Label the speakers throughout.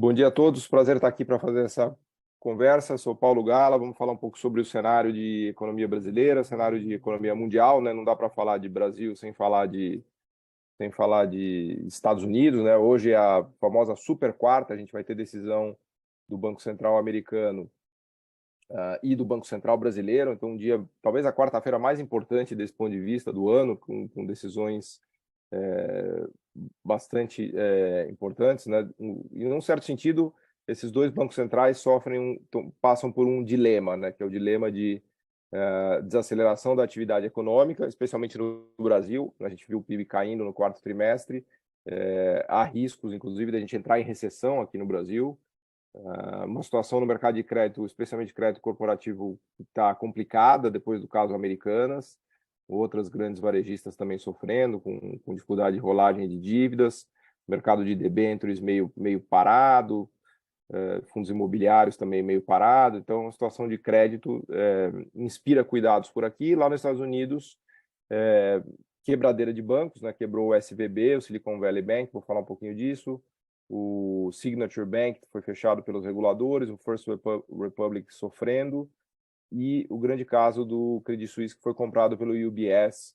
Speaker 1: Bom dia a todos, prazer estar aqui para fazer essa conversa. Sou Paulo Gala, vamos falar um pouco sobre o cenário de economia brasileira, cenário de economia mundial, né? Não dá para falar de Brasil sem falar de Estados Unidos, né? Hoje é a famosa super quarta, a gente vai ter decisão do Banco Central americano e do Banco Central brasileiro, então um dia, talvez a quarta-feira mais importante desse ponto de vista do ano, com decisões é, bastante importantes, né? Em um certo sentido, esses dois bancos centrais passam por um dilema, né? Que é o dilema de desaceleração da atividade econômica, especialmente no Brasil. A gente viu o PIB caindo no quarto trimestre. Há riscos, inclusive, da gente entrar em recessão aqui no Brasil. Uma situação no mercado de crédito, especialmente crédito corporativo, está complicada depois do caso Americanas. Outras grandes varejistas também sofrendo, com dificuldade de rolagem de dívidas, mercado de debêntures meio parado, fundos imobiliários também meio parado. Então, a situação de crédito inspira cuidados por aqui. Lá nos Estados Unidos, quebradeira de bancos, né? Quebrou o SVB, o Silicon Valley Bank, vou falar um pouquinho disso. O Signature Bank foi fechado pelos reguladores, o First Republic sofrendo, e o grande caso do Credit Suisse, que foi comprado pelo UBS,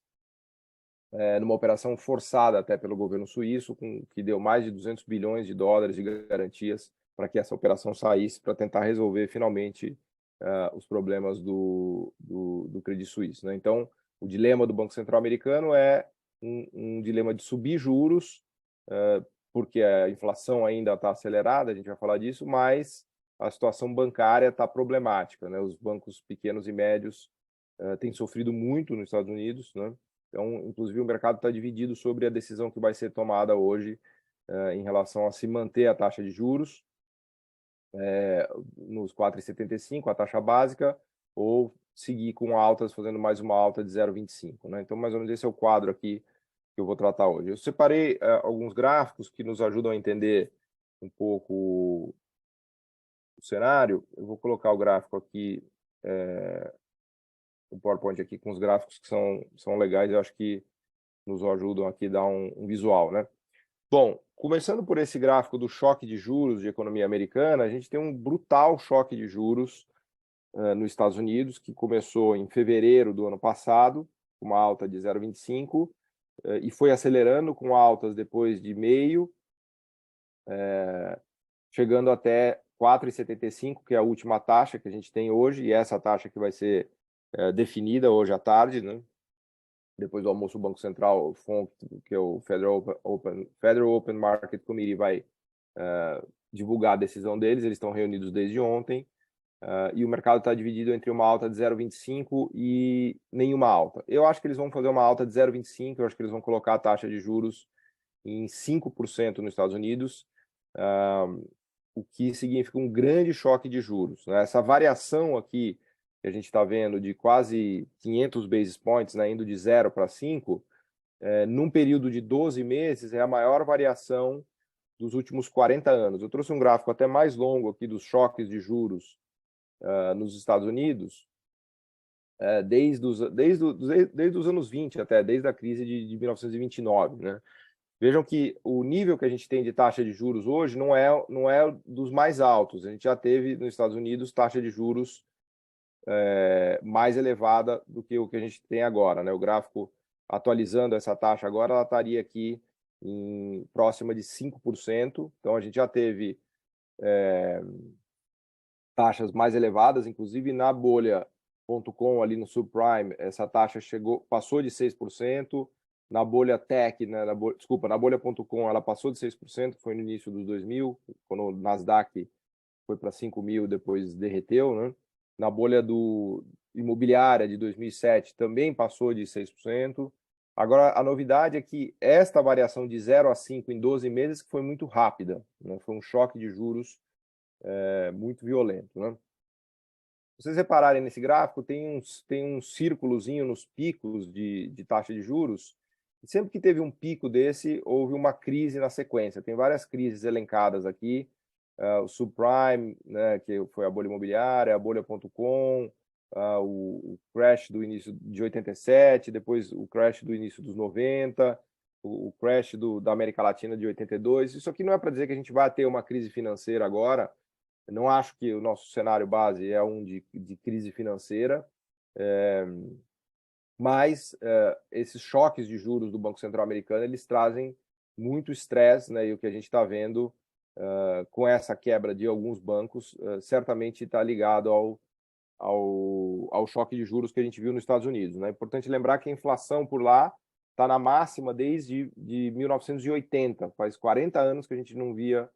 Speaker 1: numa operação forçada até pelo governo suíço, que deu mais de 200 bilhões de dólares de garantias para que essa operação saísse, para tentar resolver finalmente os problemas do Credit Suisse, né? Então, o dilema do Banco Central americano é um dilema de subir juros, porque a inflação ainda está acelerada, a gente vai falar disso, mas a situação bancária está problemática, né? Os bancos pequenos e médios têm sofrido muito nos Estados Unidos, né? Então, inclusive, o mercado está dividido sobre a decisão que vai ser tomada hoje em relação a se manter a taxa de juros nos 4,75, a taxa básica, ou seguir com altas, fazendo mais uma alta de 0,25, né? Então, mais ou menos esse é o quadro aqui que eu vou tratar hoje. Eu separei alguns gráficos que nos ajudam a entender um pouco o cenário. Eu vou colocar o gráfico aqui, o PowerPoint aqui com os gráficos que são legais, eu acho que nos ajudam aqui a dar um visual, né? Bom, começando por esse gráfico do choque de juros de economia americana, a gente tem um brutal choque de juros nos Estados Unidos, que começou em fevereiro do ano passado, uma alta de 0,25, e foi acelerando com altas depois de meio, chegando até 4,75, que é a última taxa que a gente tem hoje, e essa taxa que vai ser definida hoje à tarde, né? Depois do almoço, o Banco Central, o FONC, que é o Federal Open Market Committee, vai divulgar a decisão deles. Eles estão reunidos desde ontem, e o mercado está dividido entre uma alta de 0,25 e nenhuma alta. Eu acho que eles vão fazer uma alta de 0,25, eu acho que eles vão colocar a taxa de juros em 5% nos Estados Unidos, o que significa um grande choque de juros, né? Essa variação aqui que a gente está vendo de quase 500 basis points, né, indo de 0 para 5, num período de 12 meses, é a maior variação dos últimos 40 anos. Eu trouxe um gráfico até mais longo aqui dos choques de juros nos Estados Unidos, desde os anos 20 até, desde a crise de 1929, né? Vejam que o nível que a gente tem de taxa de juros hoje não é dos mais altos. A gente já teve nos Estados Unidos taxa de juros mais elevada do que o que a gente tem agora, né? O gráfico atualizando essa taxa agora, ela estaria aqui próxima de 5%. Então, a gente já teve taxas mais elevadas, inclusive na bolha.com, ali no subprime, essa taxa passou de 6%. Na bolha tech, né, na bolha.com, ela passou de 6%, que foi no início dos 2000, quando o Nasdaq foi para 5.000, depois derreteu, né? Na bolha do imobiliária de 2007 também passou de 6%. Agora, a novidade é que esta variação de 0 a 5 em 12 meses foi muito rápida, né? Foi um choque de juros muito violento, né? Se vocês repararem nesse gráfico, tem um círculozinho nos picos de taxa de juros. E sempre que teve um pico desse, houve uma crise na sequência. Tem várias crises elencadas aqui. O subprime, né, que foi a bolha imobiliária, a bolha.com, o crash do início de 87, depois o crash do início dos 90, o crash da América Latina de 82. Isso aqui não é para dizer que a gente vai ter uma crise financeira agora. Eu não acho que o nosso cenário base é um de crise financeira, mas esses choques de juros do Banco Central americano, eles trazem muito estresse, né? E o que a gente está vendo com essa quebra de alguns bancos certamente está ligado ao choque de juros que a gente viu nos Estados Unidos, né? É importante lembrar que a inflação por lá está na máxima desde 1980, faz 40 anos que a gente não via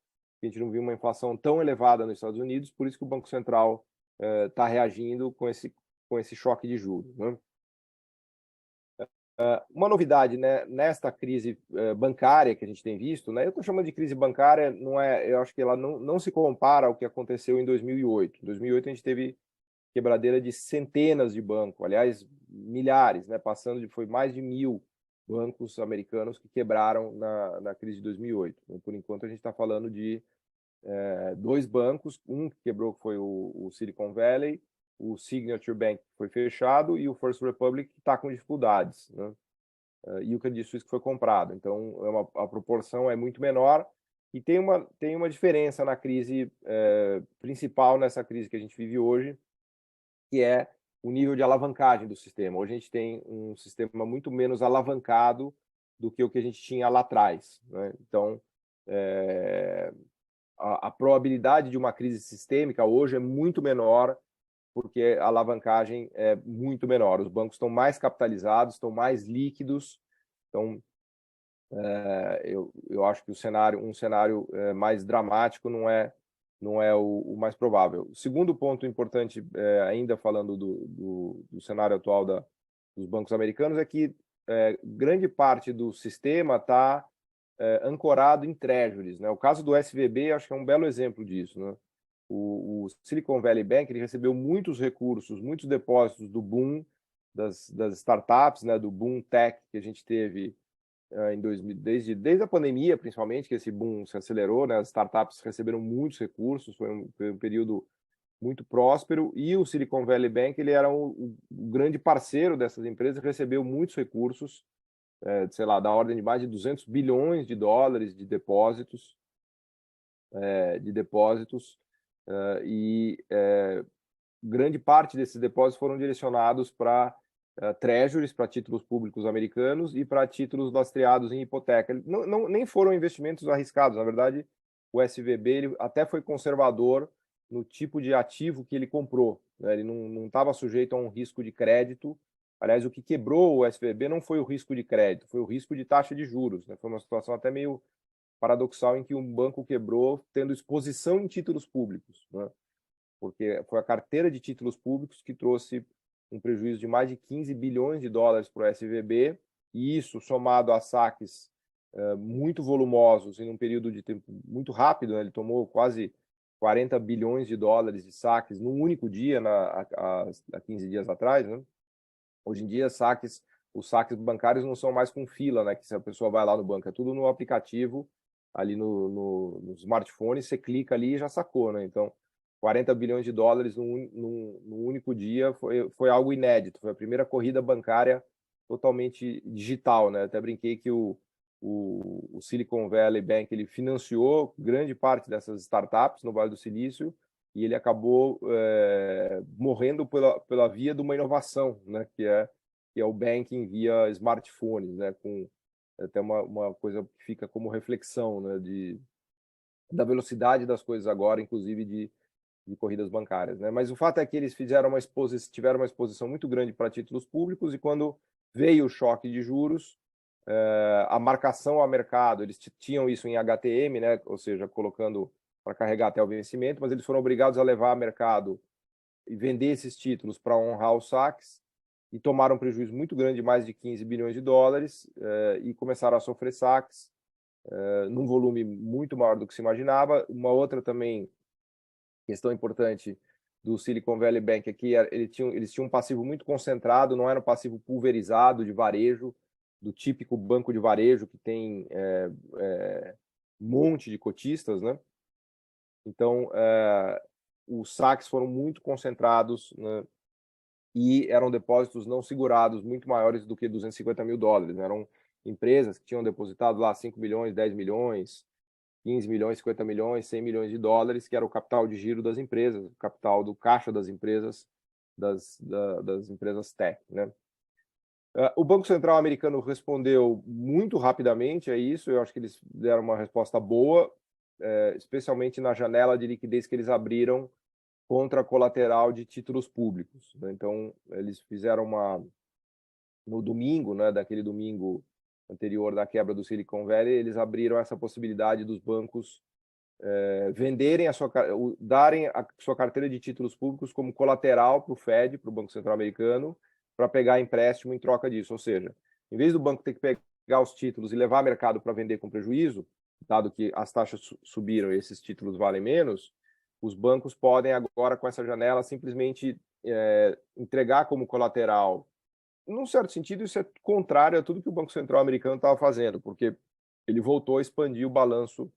Speaker 1: uma inflação tão elevada nos Estados Unidos, por isso que o Banco Central está reagindo com esse choque de juros, né? Uma novidade, né, nesta crise bancária que a gente tem visto, né, eu estou chamando de crise bancária, não é, eu acho que ela não se compara ao que aconteceu em 2008. Em 2008 a gente teve quebradeira de centenas de bancos, aliás, milhares, né, foi mais de 1.000 bancos americanos que quebraram na crise de 2008. Então, por enquanto a gente está falando de dois bancos, um que quebrou foi o Silicon Valley, o Signature Bank foi fechado e o First Republic está com dificuldades, né? E o Credit Suisse que foi comprado. Então, a proporção é muito menor e tem uma diferença na crise principal, nessa crise que a gente vive hoje, que é o nível de alavancagem do sistema. Hoje a gente tem um sistema muito menos alavancado do que o que a gente tinha lá atrás, né? Então, a probabilidade de uma crise sistêmica hoje é muito menor porque a alavancagem é muito menor. Os bancos estão mais capitalizados, estão mais líquidos. Então, eu acho que um cenário mais dramático não é o mais provável. O segundo ponto importante, ainda falando do cenário atual dos bancos americanos, é que grande parte do sistema está ancorado em treasuries, né? O caso do SVB, acho que é um belo exemplo disso, né? O Silicon Valley Bank, ele recebeu muitos recursos, muitos depósitos do boom das startups, né? Do boom tech que a gente teve em 2000, desde a pandemia, principalmente, que esse boom se acelerou, né? As startups receberam muitos recursos, foi um período muito próspero, e o Silicon Valley Bank, ele era o grande parceiro dessas empresas, recebeu muitos recursos, sei lá, da ordem de mais de 200 bilhões de dólares de depósitos, e grande parte desses depósitos foram direcionados para treasuries, para títulos públicos americanos e para títulos lastreados em hipoteca. Nem foram investimentos arriscados, na verdade, o SVB ele até foi conservador no tipo de ativo que ele comprou, né? Ele não estava sujeito a um risco de crédito. Aliás, o que quebrou o SVB não foi o risco de crédito, foi o risco de taxa de juros, né? Foi uma situação até meio paradoxal em que um banco quebrou tendo exposição em títulos públicos, né? Porque foi a carteira de títulos públicos que trouxe um prejuízo de mais de 15 bilhões de dólares para o SVB, e isso somado a saques muito volumosos em um período de tempo muito rápido, né? Ele tomou quase 40 bilhões de dólares de saques num único dia, há 15 dias atrás, né? Hoje em dia, os saques bancários não são mais com fila, né? Que se a pessoa vai lá no banco, é tudo no aplicativo, ali no smartphone, você clica ali e já sacou, né? Então, 40 bilhões de dólares num único dia foi algo inédito. Foi a primeira corrida bancária totalmente digital, né? Até brinquei que o Silicon Valley Bank ele financiou grande parte dessas startups no Vale do Silício e ele acabou morrendo pela via de uma inovação, né? Que é o banking via smartphones, né? Com até uma coisa que fica como reflexão, né? Da velocidade das coisas agora, inclusive de corridas bancárias, né? Mas o fato é que eles tiveram uma exposição muito grande para títulos públicos e quando veio o choque de juros, a marcação ao mercado, eles tinham isso em HTM, né? Ou seja, colocando para carregar até o vencimento, mas eles foram obrigados a levar a mercado e vender esses títulos para honrar os saques e tomaram um prejuízo muito grande de mais de 15 bilhões de dólares e começaram a sofrer saques num volume muito maior do que se imaginava. Uma outra também questão importante do Silicon Valley Bank é que eles tinham um passivo muito concentrado, não era um passivo pulverizado de varejo, do típico banco de varejo que tem um monte de cotistas, né? Então, os saques foram muito concentrados, né? E eram depósitos não segurados muito maiores do que 250 mil dólares, né? empresas que tinham depositado lá 5 milhões, 10 milhões, 15 milhões, 50 milhões, 100 milhões de dólares, que era o capital de giro das empresas, o capital do caixa das empresas, das empresas tech, né? O Banco Central americano respondeu muito rapidamente a isso, eu acho que eles deram uma resposta boa, especialmente na janela de liquidez que eles abriram contra a colateral de títulos públicos, né? Então, eles fizeram no domingo, né, daquele domingo anterior da quebra do Silicon Valley, eles abriram essa possibilidade dos bancos venderem darem a sua carteira de títulos públicos como colateral para o Fed, para o Banco Central americano, para pegar empréstimo em troca disso. Ou seja, em vez do banco ter que pegar os títulos e levar ao mercado para vender com prejuízo, dado que as taxas subiram e esses títulos valem menos, os bancos podem agora, com essa janela, simplesmente entregar como colateral. Num certo sentido, isso é contrário a tudo que o Banco Central americano estava fazendo, porque ele voltou a expandir o balanço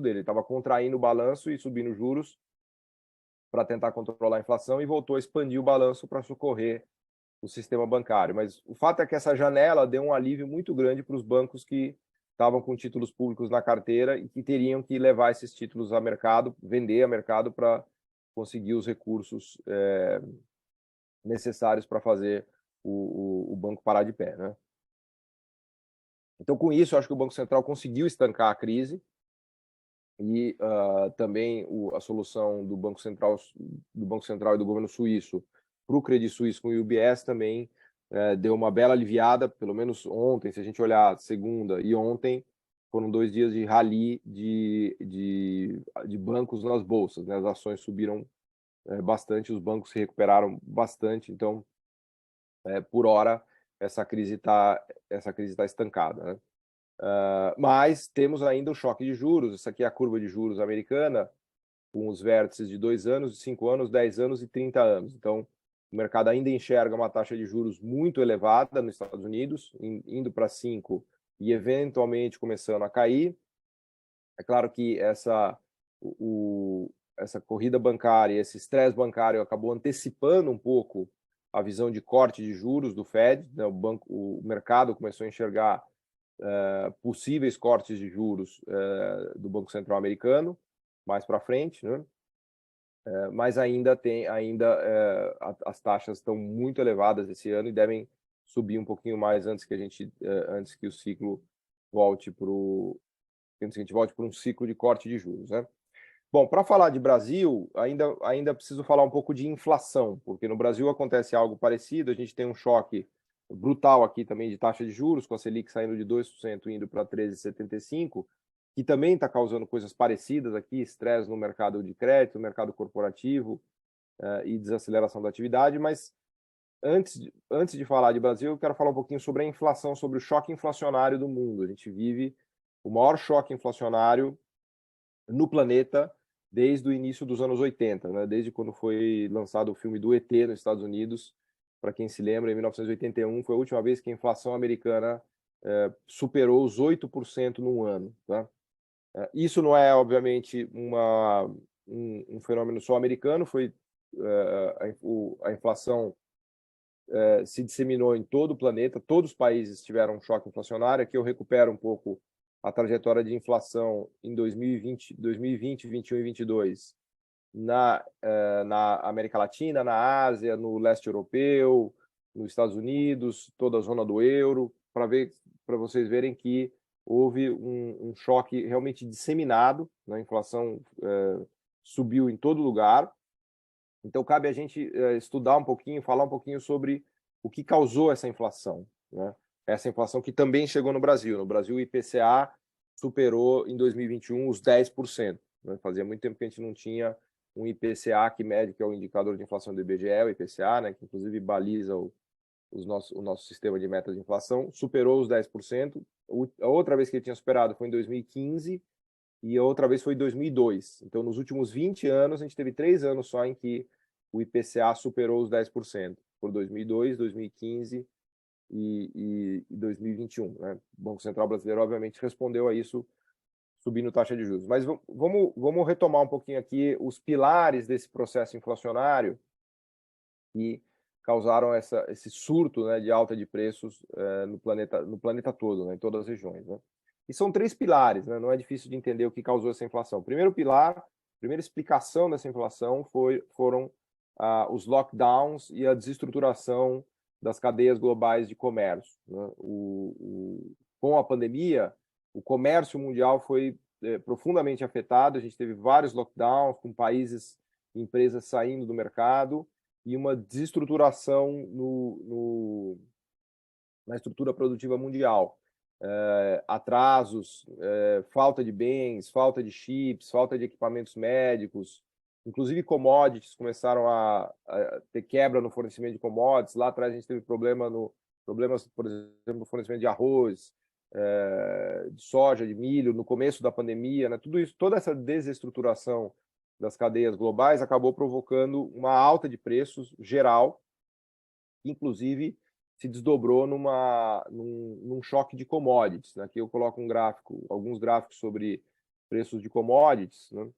Speaker 1: dele. Ele estava contraindo o balanço e subindo juros para tentar controlar a inflação e voltou a expandir o balanço para socorrer o sistema bancário. Mas o fato é que essa janela deu um alívio muito grande para os bancos que estavam com títulos públicos na carteira e que teriam que levar esses títulos a mercado, vender a mercado para conseguir os recursos necessários para fazer o banco parar de pé, né? Então, com isso, eu acho que o Banco Central conseguiu estancar a crise e também a solução do Banco Central e do governo suíço para o Credit Suisse com o UBS também deu uma bela aliviada, pelo menos ontem, se a gente olhar segunda e ontem, foram 2 dias de rally de bancos nas bolsas, né? As ações subiram bastante, os bancos se recuperaram bastante, então, por hora, essa crise tá estancada, né? Mas temos ainda o choque de juros. Essa aqui é a curva de juros americana, com os vértices de 2 anos, 5 anos, 10 anos e 30 anos. Então, o mercado ainda enxerga uma taxa de juros muito elevada nos Estados Unidos, indo para 5 e eventualmente começando a cair. É claro que essa corrida bancária, esse estresse bancário acabou antecipando um pouco a visão de corte de juros do Fed, né? O mercado começou a enxergar possíveis cortes de juros do Banco Central americano mais para frente, né? Mas ainda as taxas estão muito elevadas esse ano e devem subir um pouquinho mais antes que o ciclo volte para um ciclo de corte de juros, né? Bom, para falar de Brasil, ainda preciso falar um pouco de inflação, porque no Brasil acontece algo parecido, a gente tem um choque brutal aqui também de taxa de juros, com a Selic saindo de 2% indo para 13,75%, que também está causando coisas parecidas aqui, estresse no mercado de crédito, no mercado corporativo e desaceleração da atividade, mas antes de falar de Brasil, eu quero falar um pouquinho sobre a inflação, sobre o choque inflacionário do mundo. A gente vive o maior choque inflacionário no planeta desde o início dos anos 80, né? Desde quando foi lançado o filme do ET nos Estados Unidos. Para quem se lembra, em 1981 foi a última vez que a inflação americana superou os 8% num ano, tá? Isso não é, obviamente, um fenômeno só americano, a inflação se disseminou em todo o planeta, todos os países tiveram um choque inflacionário. Aqui eu recupero um pouco a trajetória de inflação em 2020, 2021 e 2022 na América Latina, na Ásia, no leste europeu, nos Estados Unidos, toda a zona do euro, para vocês verem que houve um choque realmente disseminado, né? A inflação subiu em todo lugar. Então, cabe a gente estudar um pouquinho, falar um pouquinho sobre o que causou essa inflação, né? Essa inflação que também chegou no Brasil. No Brasil, o IPCA superou em 2021 os 10%, né? Fazia muito tempo que a gente não tinha um IPCA que mede, que é o indicador de inflação do IBGE, o IPCA, né? Que inclusive baliza o nosso sistema de metas de inflação, superou os 10%. A outra vez que ele tinha superado foi em 2015 e a outra vez foi em 2002. Então, nos últimos 20 anos, a gente teve 3 anos só em que o IPCA superou os 10%, por 2002, 2015 e 2021. Né? O Banco Central brasileiro, obviamente, respondeu a isso subindo taxa de juros. Mas vamos retomar um pouquinho aqui os pilares desse processo inflacionário e causaram esse surto, né, de alta de preços no planeta todo, né, em todas as regiões, né? E são 3 pilares, né? Não é difícil de entender o que causou essa inflação. Primeiro pilar, primeira explicação dessa inflação foram os lockdowns e a desestruturação das cadeias globais de comércio, né? Com a pandemia, o comércio mundial foi profundamente afetado. A gente teve vários lockdowns, com países e empresas saindo do mercado, e uma desestruturação na estrutura produtiva mundial. Atrasos, falta de bens, falta de chips, falta de equipamentos médicos, inclusive commodities começaram a ter quebra no fornecimento de commodities. Lá atrás a gente teve problemas, por exemplo, no fornecimento de arroz, de soja, de milho, no começo da pandemia, né? Tudo isso, toda essa desestruturação das cadeias globais acabou provocando uma alta de preços geral, que inclusive se desdobrou num choque de commodities, né? Aqui eu coloco alguns gráficos sobre preços de commodities, né?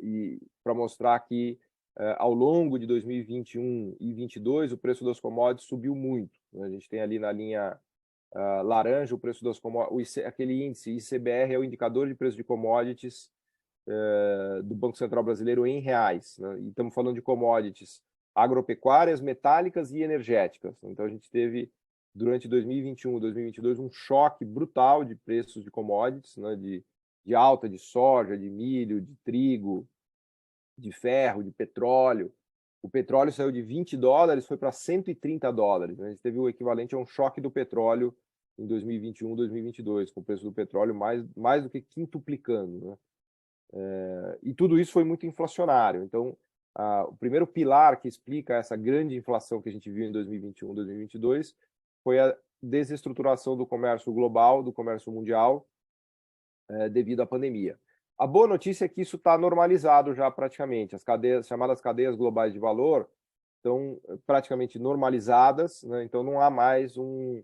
Speaker 1: E para mostrar que ao longo de 2021 e 2022 o preço das commodities subiu muito, né? A gente tem ali na linha laranja o preço das commodities, aquele índice ICBR é o indicador de preço de commodities do Banco Central Brasileiro em reais, né? E estamos falando de commodities agropecuárias, metálicas e energéticas. Então a gente teve durante 2021 e 2022 um choque brutal de preços de commodities, né? De alta de soja, de milho, de trigo, de ferro, de petróleo. O petróleo saiu de $20, foi para $130, né? A gente teve o equivalente a um choque do petróleo em 2021, 2022, com o preço do petróleo mais do que quintuplicando, né? E tudo isso foi muito inflacionário. Então, o primeiro pilar que explica essa grande inflação que a gente viu em 2021, 2022, foi a desestruturação do comércio global, do comércio mundial, devido à pandemia. A boa notícia é que isso está normalizado já praticamente. As chamadas cadeias globais de valor estão praticamente normalizadas, né? Então não há mais um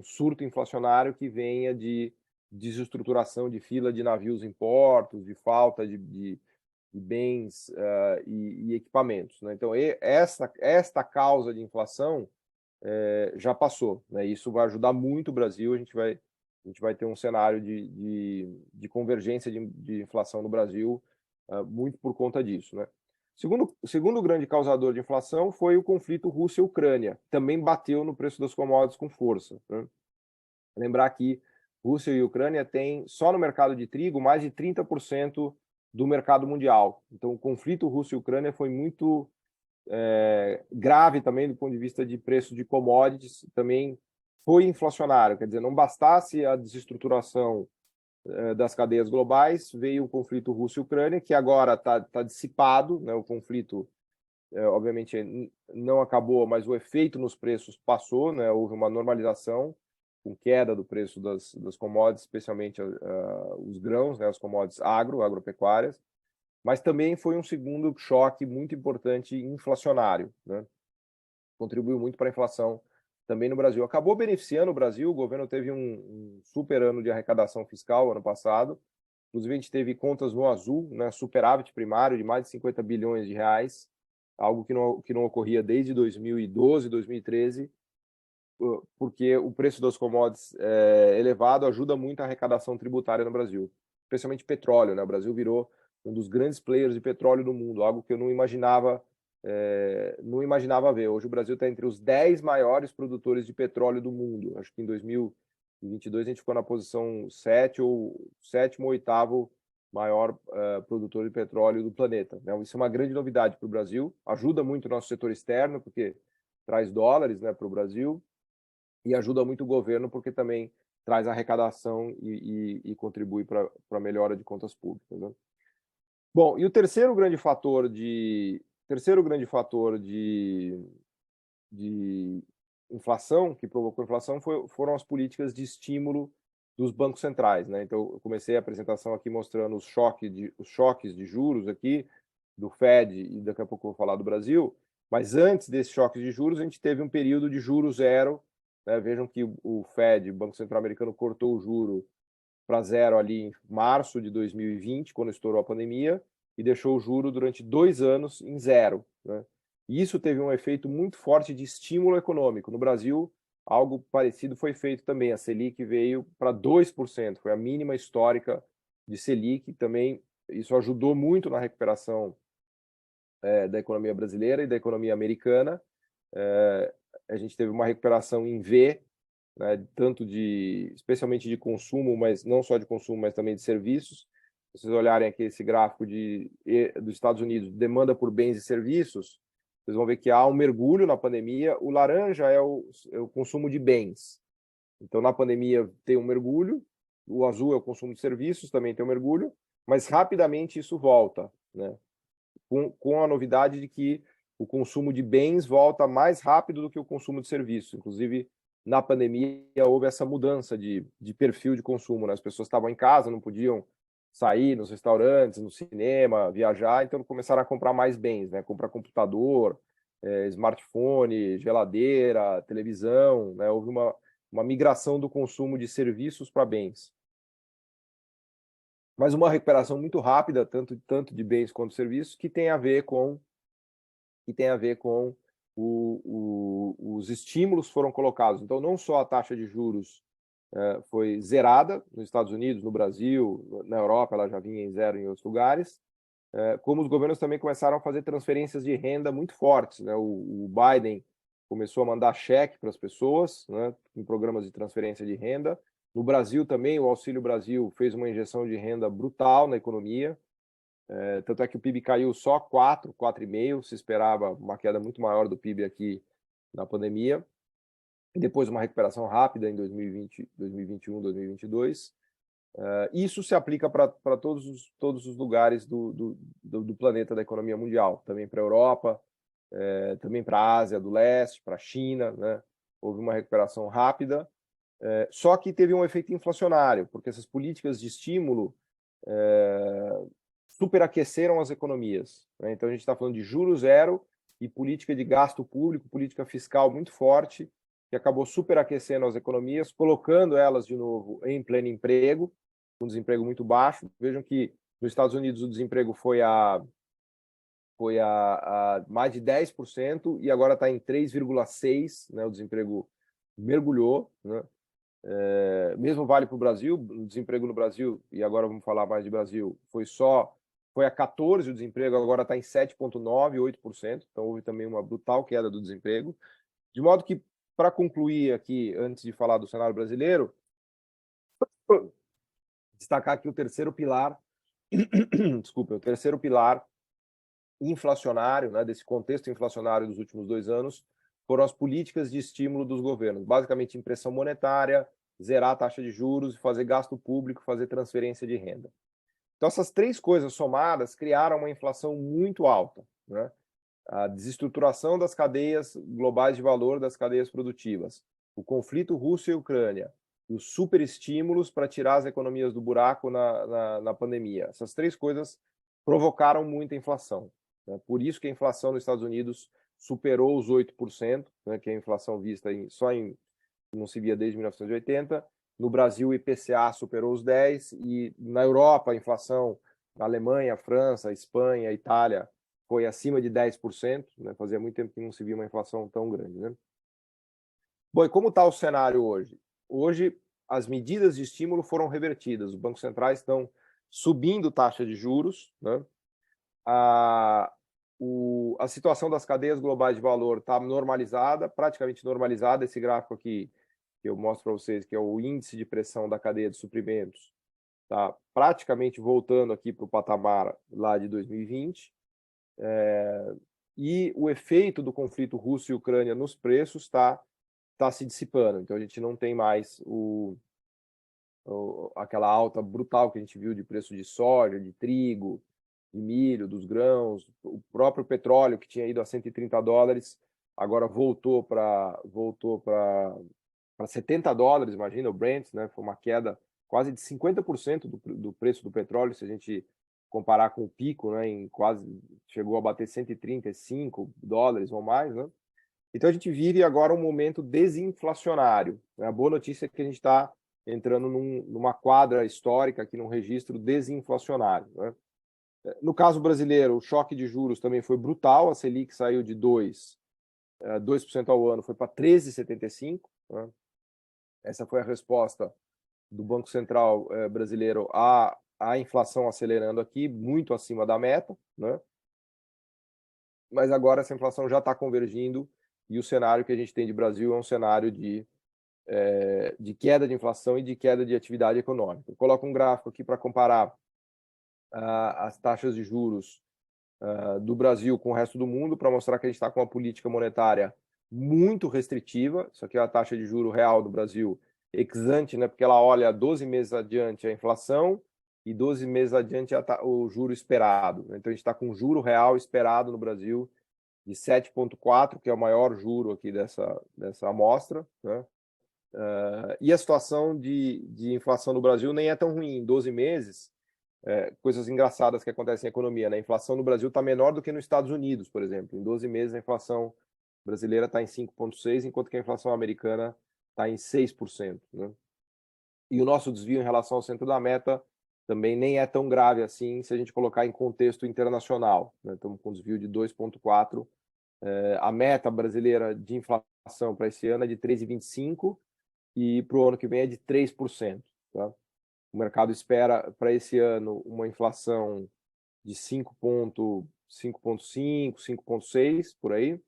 Speaker 1: surto inflacionário que venha de desestruturação de fila de navios em portos, de falta de bens e equipamentos, né? Então esta causa de inflação já passou, né? Isso vai ajudar muito o Brasil. A gente vai ter um cenário de convergência de inflação no Brasil, muito por conta disso, né? Segundo grande causador de inflação foi o conflito Rússia-Ucrânia, que também bateu no preço das commodities com força, né? Lembrar que Rússia e Ucrânia têm, só no mercado de trigo, mais de 30% do mercado mundial. Então, o conflito Rússia e Ucrânia foi muito grave também do ponto de vista de preço de commodities, também foi inflacionário. Quer dizer, não bastasse a desestruturação das cadeias globais, veio o conflito Rússia e Ucrânia, que agora está dissipado, né? O conflito, obviamente, não acabou, mas o efeito nos preços passou, né? Houve uma normalização, com queda do preço das commodities, especialmente os grãos, né? As commodities agropecuárias, mas também foi um segundo choque muito importante inflacionário, né? Contribuiu muito para a inflação também no Brasil. Acabou beneficiando o Brasil. O governo teve um super ano de arrecadação fiscal ano passado. Inclusive, a gente teve contas no azul, né? Superávit primário de mais de 50 bilhões de reais, algo que não ocorria desde 2012, 2013, porque o preço das commodities elevado ajuda muito a arrecadação tributária no Brasil, especialmente petróleo, né? O Brasil virou um dos grandes players de petróleo no mundo, algo que eu não imaginava ver. Hoje o Brasil está entre os 10 maiores produtores de petróleo do mundo. Acho que em 2022 a gente ficou na posição 7 ou 7º ou 8º maior produtor de petróleo do planeta, né? Isso é uma grande novidade para o Brasil, ajuda muito o nosso setor externo, porque traz dólares, né, para o Brasil, e ajuda muito o governo, porque também traz arrecadação e contribui para a melhora de contas públicas, né? Bom, e o terceiro grande fator de inflação, que provocou inflação, foram as políticas de estímulo dos bancos centrais, né? Então, eu comecei a apresentação aqui mostrando os choques de juros aqui, do Fed, e daqui a pouco eu vou falar do Brasil, mas antes desses choques de juros, a gente teve um período de juro zero, né? Vejam que o Fed, o Banco Central Americano, cortou o juro para zero ali em março de 2020, quando estourou a pandemia, e deixou o juro durante 2 anos em zero, né? E isso teve um efeito muito forte de estímulo econômico. No Brasil, algo parecido foi feito também. A Selic veio para 2%, foi a mínima histórica de Selic. Também isso ajudou muito na recuperação da economia brasileira e da economia americana. A gente teve uma recuperação em V, né, tanto especialmente de consumo, mas não só de consumo, mas também de serviços. Se vocês olharem aqui esse gráfico dos Estados Unidos, demanda por bens e serviços, vocês vão ver que há um mergulho na pandemia. O laranja é o consumo de bens. Então, na pandemia tem um mergulho. O azul é o consumo de serviços, também tem um mergulho, mas rapidamente isso volta, né? Com a novidade de que o consumo de bens volta mais rápido do que o consumo de serviços. Inclusive, na pandemia, houve essa mudança de perfil de consumo, né? As pessoas estavam em casa, não podiam sair nos restaurantes, no cinema, viajar, então começaram a comprar mais bens, né? Comprar computador, smartphone, geladeira, televisão, né? Houve uma migração do consumo de serviços para bens. Mas uma recuperação muito rápida, tanto de bens quanto de serviços, que tem a ver com os estímulos foram colocados. Então, não só a taxa de juros foi zerada nos Estados Unidos, no Brasil, na Europa, ela já vinha em zero em outros lugares, como os governos também começaram a fazer transferências de renda muito fortes, né? O Biden começou a mandar cheque para as pessoas, né, em programas de transferência de renda. No Brasil também, o Auxílio Brasil fez uma injeção de renda brutal na economia. Tanto é que o PIB caiu só 4,5%, se esperava uma queda muito maior do PIB aqui na pandemia. E depois uma recuperação rápida em 2020, 2021, 2022. Isso se aplica para todos os lugares do planeta da economia mundial, também para a Europa, também para a Ásia do Leste, para a China, né? Houve uma recuperação rápida, só que teve um efeito inflacionário, porque essas políticas de estímulo superaqueceram as economias, né? Então a gente está falando de juros zero e política de gasto público, política fiscal muito forte, que acabou superaquecendo as economias, colocando elas de novo em pleno emprego, um desemprego muito baixo. Vejam que nos Estados Unidos o desemprego foi a mais de 10% e agora está em 3,6%, né? O desemprego mergulhou, né? Mesmo vale para o Brasil, o desemprego no Brasil, e agora vamos falar mais de Brasil, foi a 14% o desemprego, agora está em 7,9%, 8%, então houve também uma brutal queda do desemprego. De modo que, para concluir aqui, antes de falar do cenário brasileiro, destacar aqui o terceiro pilar, desculpa, o terceiro pilar inflacionário, né, desse contexto inflacionário dos últimos 2 anos, foram as políticas de estímulo dos governos, basicamente impressão monetária, zerar a taxa de juros, fazer gasto público, fazer transferência de renda. Então, essas 3 coisas somadas criaram uma inflação muito alta, né? A desestruturação das cadeias globais de valor, das cadeias produtivas, o conflito Rússia e Ucrânia, e os superestímulos para tirar as economias do buraco na pandemia. Essas 3 coisas provocaram muita inflação, né? Por isso que a inflação nos Estados Unidos superou os 8%, né, que é a inflação vista não se via desde 1980. No Brasil, o IPCA superou os 10%, e na Europa, a inflação na Alemanha, França, Espanha, Itália, foi acima de 10%, né? Fazia muito tempo que não se via uma inflação tão grande, né? Bom, e como está o cenário hoje? Hoje, as medidas de estímulo foram revertidas. Os bancos centrais estão subindo taxa de juros, né? A situação das cadeias globais de valor está normalizada, praticamente normalizada. Esse gráfico aqui que eu mostro para vocês, que é o índice de pressão da cadeia de suprimentos, está praticamente voltando aqui para o patamar lá de 2020. E o efeito do conflito Rússia e Ucrânia nos preços está se dissipando. Então a gente não tem mais aquela alta brutal que a gente viu de preço de soja, de trigo, de milho, dos grãos. O próprio petróleo, que tinha ido a $130, agora voltou para $70, imagina, o Brent, né? Foi uma queda quase de 50% do preço do petróleo, se a gente comparar com o pico, né? Chegou a bater $135 ou mais, né? Então a gente vive agora um momento desinflacionário, né? A boa notícia é que a gente está entrando numa quadra histórica aqui, num registro desinflacionário, né? No caso brasileiro, o choque de juros também foi brutal, a Selic saiu de 2% ao ano, foi para 13,75%. Né? Essa foi a resposta do Banco Central brasileiro à inflação acelerando aqui, muito acima da meta, né? Mas agora essa inflação já está convergindo e o cenário que a gente tem de Brasil é um cenário de queda de inflação e de queda de atividade econômica. Eu coloco um gráfico aqui para comparar as taxas de juros do Brasil com o resto do mundo, para mostrar que a gente está com uma política monetária muito restritiva. Isso aqui é a taxa de juro real do Brasil ex ante, né, porque ela olha 12 meses adiante a inflação e 12 meses adiante o juro esperado. Então a gente está com um juro real esperado no Brasil de 7,4, que é o maior juro aqui dessa amostra, né? E a situação de inflação no Brasil nem é tão ruim. Em 12 meses, coisas engraçadas que acontecem na economia, né? A inflação no Brasil está menor do que nos Estados Unidos, por exemplo. Em 12 meses, a inflação brasileira está em 5,6%, enquanto que a inflação americana está em 6%. Né? E o nosso desvio em relação ao centro da meta também nem é tão grave assim se a gente colocar em contexto internacional. Né? Estamos com um desvio de 2,4%. A meta brasileira de inflação para esse ano é de 3,25% e para o ano que vem é de 3%. Tá? O mercado espera para esse ano uma inflação de 5,5, 5,6 por aí,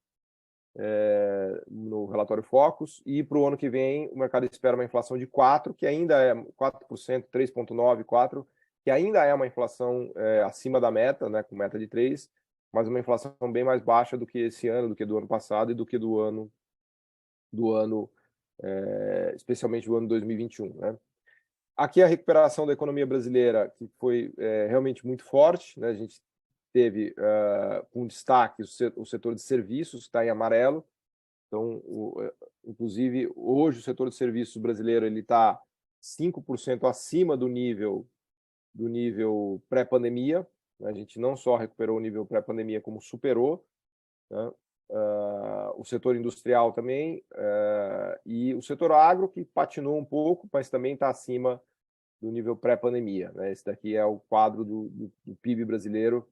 Speaker 1: no relatório Focus, e para o ano que vem o mercado espera uma inflação de 4%, que ainda é 4%, 3,9%, 4%, que ainda é uma inflação acima da meta, né, com meta de 3%, mas uma inflação bem mais baixa do que esse ano, do que do ano passado e do que do ano especialmente do ano 2021, né? Aqui a recuperação da economia brasileira, que foi realmente muito forte, né? A gente teve com destaque o setor de serviços, que está em amarelo. Então, inclusive, hoje o setor de serviços brasileiro está 5% acima do nível pré-pandemia. A gente não só recuperou o nível pré-pandemia, como superou. Né? O setor industrial também, e o setor agro, que patinou um pouco, mas também está acima do nível pré-pandemia. Né? Esse daqui é o quadro do PIB brasileiro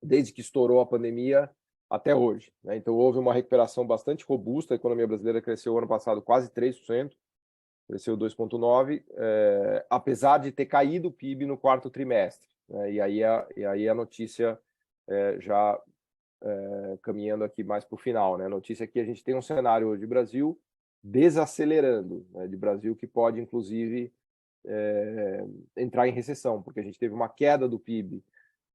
Speaker 1: desde que estourou a pandemia até hoje. Né? Então, houve uma recuperação bastante robusta. A economia brasileira cresceu ano passado quase 3%, cresceu 2,9%, apesar de ter caído o PIB no quarto trimestre. Né? E aí a notícia já caminhando aqui mais para o final. Né? A notícia é que a gente tem um cenário hoje de Brasil desacelerando, né? De Brasil que pode, inclusive, entrar em recessão, porque a gente teve uma queda do PIB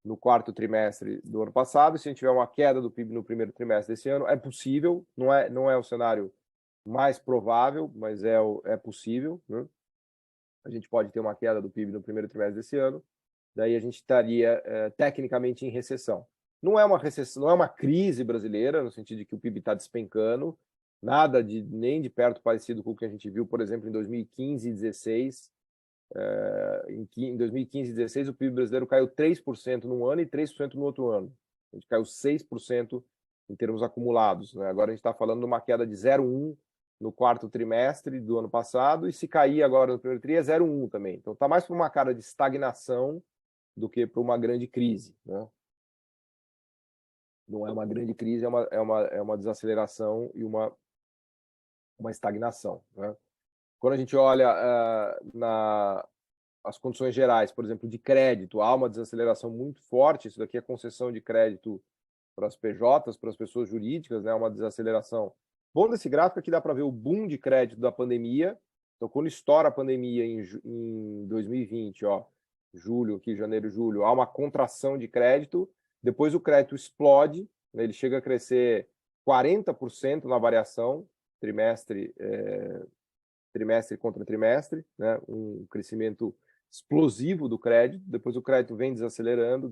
Speaker 1: no quarto trimestre do ano passado, e se a gente tiver uma queda do PIB no primeiro trimestre desse ano, é possível, não é o cenário mais provável, mas é possível. Né? A gente pode ter uma queda do PIB no primeiro trimestre desse ano, daí a gente estaria tecnicamente em recessão. Não é uma recessão, não é uma crise brasileira, no sentido de que o PIB está despencando, nada nem de perto parecido com o que a gente viu, por exemplo, em 2015 e 2016. Em 2015 e 2016, o PIB brasileiro caiu 3% num ano e 3% no outro ano. A gente caiu 6% em termos acumulados. Né? Agora a gente está falando de uma queda de 0,1% no quarto trimestre do ano passado, e se cair agora no primeiro trimestre é 0,1% também. Então está mais para uma cara de estagnação do que para uma grande crise. Né? Não é uma grande crise, é uma desaceleração e uma estagnação. Né? Quando a gente olha as condições gerais, por exemplo, de crédito, há uma desaceleração muito forte. Isso daqui é concessão de crédito para as PJs, para as pessoas jurídicas, né? Uma desaceleração. Bom desse gráfico aqui dá para ver o boom de crédito da pandemia. Então, quando estoura a pandemia em 2020, ó, julho, aqui, janeiro, julho, há uma contração de crédito. Depois o crédito explode, né? Ele chega a crescer 40% na variação trimestre contra trimestre, né? Um crescimento explosivo do crédito. Depois o crédito vem desacelerando,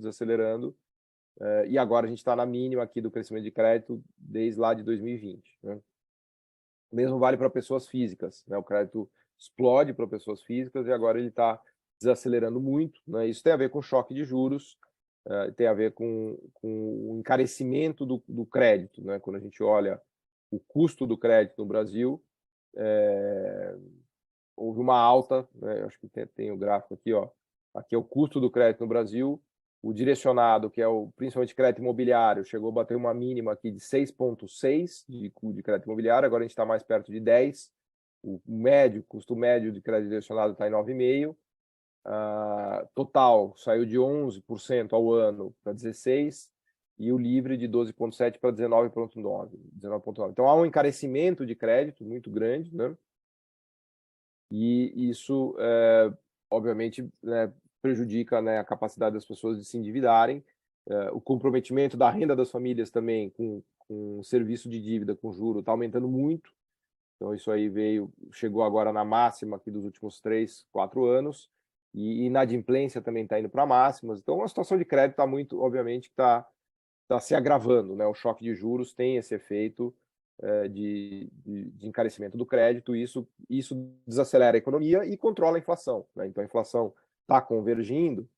Speaker 1: e agora a gente está na mínima aqui do crescimento de crédito desde lá de 2020. Né? O mesmo vale para pessoas físicas. Né? O crédito explode para pessoas físicas e agora ele está desacelerando muito. Né? Isso tem a ver com choque de juros, tem a ver com o encarecimento do crédito. Né? Quando a gente olha o custo do crédito no Brasil, houve uma alta, né? Acho que tem o gráfico aqui, ó. Aqui é o custo do crédito no Brasil, O direcionado, que é principalmente crédito imobiliário, chegou a bater uma mínima aqui de 6,6 de crédito imobiliário, agora a gente está mais perto de 10. O custo médio de crédito direcionado está em 9,5. Total saiu de 11% ao ano para 16%, e o livre de 12,7% para 19,9%. Então há um encarecimento de crédito muito grande, né? E isso, obviamente, né, prejudica, né, a capacidade das pessoas de se endividarem. O comprometimento da renda das famílias também com serviço de dívida com juro está aumentando muito. Então isso aí chegou agora na máxima aqui dos últimos 3, 4 anos, e inadimplência também está indo para máximas. Então a situação de crédito está muito, obviamente, está se agravando, né? O choque de juros tem esse efeito de encarecimento do crédito, e isso desacelera a economia e controla a inflação, né? Então a inflação está convergindo,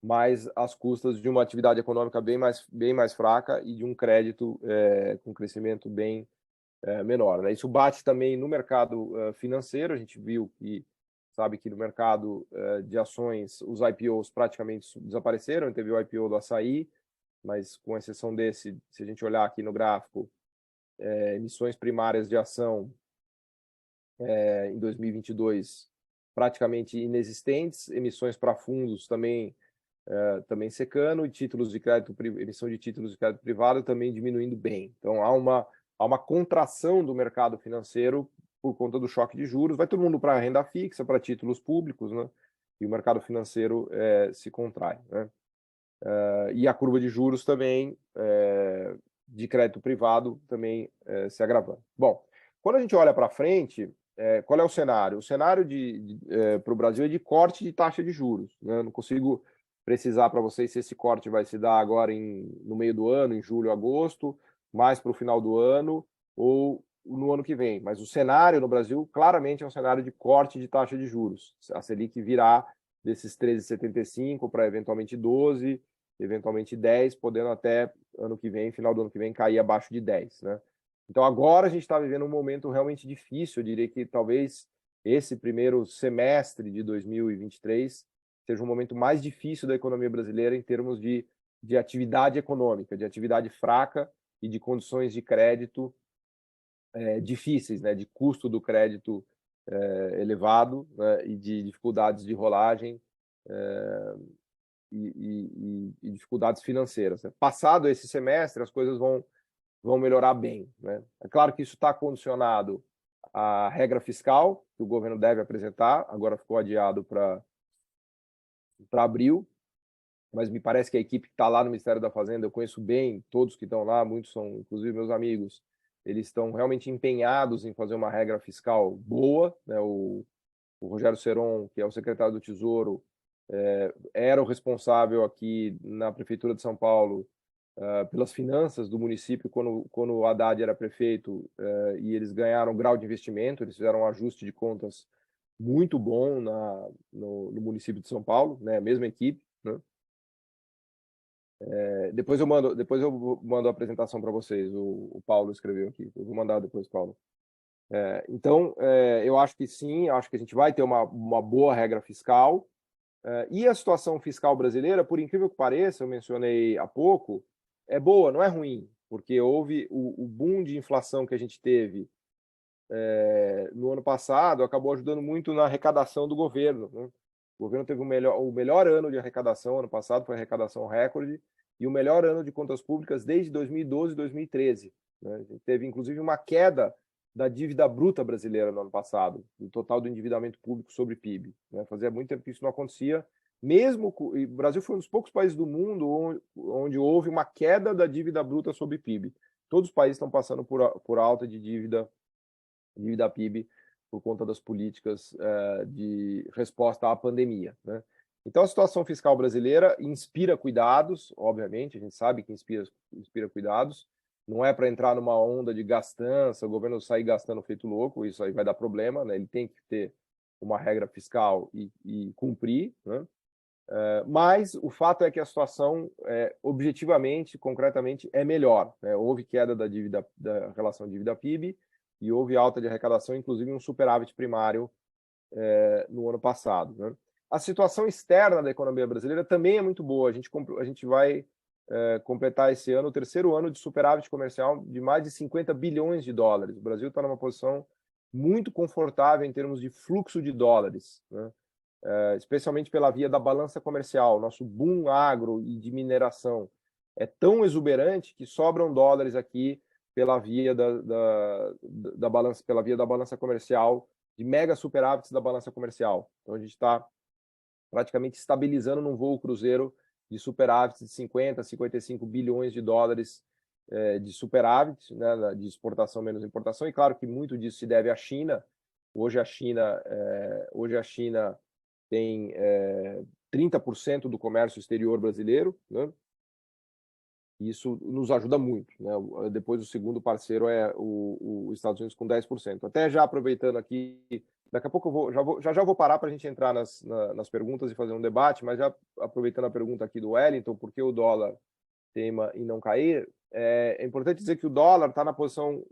Speaker 1: mas às custas de uma atividade econômica bem mais fraca e de um crédito com crescimento bem menor, né? Isso bate também no mercado financeiro. A gente sabe que no mercado de ações os IPOs praticamente desapareceram. Teve o IPO do Açaí, mas com exceção desse, se a gente olhar aqui no gráfico, emissões primárias de ação em 2022 praticamente inexistentes, emissões para fundos também secando, e emissão de títulos de crédito privado também diminuindo bem. Então há uma contração do mercado financeiro por conta do choque de juros. Vai todo mundo para a renda fixa, para títulos públicos, né? E o mercado financeiro se contrai, né? E a curva de juros também, de crédito privado, também se agravando. Bom, quando a gente olha para frente, qual é o cenário? O cenário para o Brasil é de corte de taxa de juros, né? Eu não consigo precisar para vocês se esse corte vai se dar agora no meio do ano, em julho, agosto, mais para o final do ano, ou no ano que vem. Mas o cenário no Brasil claramente é um cenário de corte de taxa de juros. A Selic virá desses 13,75 para eventualmente 12, eventualmente 10, podendo até ano que vem, final do ano que vem, cair abaixo de 10, né? Então agora a gente está vivendo um momento realmente difícil. Eu diria que talvez esse primeiro semestre de 2023 seja um momento mais difícil da economia brasileira em termos de atividade econômica, de atividade fraca e de condições de crédito difíceis, né? De custo do crédito elevado, né? E de dificuldades de rolagem e dificuldades financeiras, né? Passado esse semestre, as coisas vão melhorar bem, né? É claro que isso está condicionado à regra fiscal que o governo deve apresentar. Agora ficou adiado para abril, mas me parece que a equipe que está lá no Ministério da Fazenda, eu conheço bem todos que estão lá, muitos são inclusive meus amigos, eles estão realmente empenhados em fazer uma regra fiscal boa, né? O Rogério Seron, que é o secretário do Tesouro, era o responsável aqui na Prefeitura de São Paulo pelas finanças do município quando o Haddad era prefeito, e eles ganharam grau de investimento. Eles fizeram um ajuste de contas muito bom no município de São Paulo, né? A mesma equipe, né? Depois eu mando a apresentação para vocês. O Paulo escreveu aqui. Eu vou mandar depois, Paulo. Então, eu acho que sim, acho que a gente vai ter uma boa regra fiscal. E a situação fiscal brasileira, por incrível que pareça, eu mencionei há pouco, é boa, não é ruim, porque houve o boom de inflação que a gente teve no ano passado, acabou ajudando muito na arrecadação do governo, né? O governo teve o melhor ano de arrecadação. Ano passado foi arrecadação recorde, e o melhor ano de contas públicas desde 2012 e 2013, né? A gente teve, inclusive, uma queda da dívida bruta brasileira no ano passado, do total do endividamento público sobre PIB, né? Fazia muito tempo que isso não acontecia. E o Brasil foi um dos poucos países do mundo onde houve uma queda da dívida bruta sobre PIB. Todos os países estão passando por alta de dívida PIB por conta das políticas de resposta à pandemia, né? Então, a situação fiscal brasileira inspira cuidados, obviamente, a gente sabe que inspira cuidados. Não é para entrar numa onda de gastança, o governo sair gastando feito louco, isso aí vai dar problema, né? Ele tem que ter uma regra fiscal e cumprir, né? Mas o fato é que a situação, objetivamente, concretamente, é melhor, né? Houve queda da relação dívida-PIB, e houve alta de arrecadação, inclusive um superávit primário no ano passado, né? a situação externa da economia brasileira também é muito boa. A gente vai completar esse ano o terceiro ano de superávit comercial de mais de 50 bilhões de dólares. O Brasil está numa posição muito confortável em termos de fluxo de dólares, né? Especialmente pela via da balança comercial. Nosso boom agro e de mineração é tão exuberante que sobram dólares aqui pela via da balança, pela via da balança comercial, de mega superávites da balança comercial. Então a gente está praticamente estabilizando num voo cruzeiro de superávites de 50, 55 bilhões de dólares de superávit, né, de exportação menos importação, e claro que muito disso se deve à China. Hoje a China tem 30% do comércio exterior brasileiro, né? Isso nos ajuda muito, né? Depois o segundo parceiro é os Estados Unidos com 10%. Até já aproveitando aqui, daqui a pouco já vou parar para a gente entrar nas perguntas e fazer um debate, mas já aproveitando a pergunta aqui do Wellington, por que o dólar teima em não cair, é importante dizer que o dólar está na posição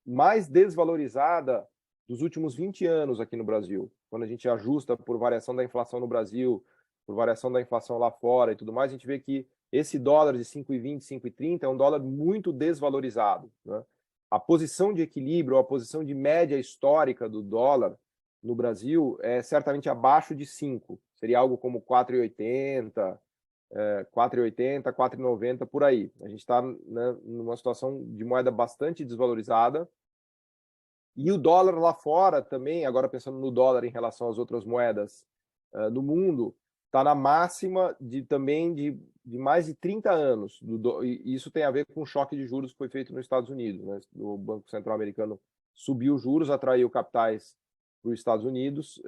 Speaker 1: mais desvalorizada dos últimos 20 anos aqui no Brasil. Quando a gente ajusta por variação da inflação no Brasil, por variação da inflação lá fora e tudo mais, a gente vê que esse dólar de 5,20, 5,30 é um dólar muito desvalorizado, né? A posição de equilíbrio, a posição de média histórica do dólar no Brasil é certamente abaixo de 5. Seria algo como 4,80, 4,80, 4,90, por aí. A gente está, né, numa situação de moeda bastante desvalorizada. E o dólar lá fora também, agora pensando no dólar em relação às outras moedas do mundo, está na máxima de mais de 30 anos. E isso tem a ver com o choque de juros que foi feito nos Estados Unidos, né? O Banco Central americano subiu os juros, atraiu capitais para os Estados Unidos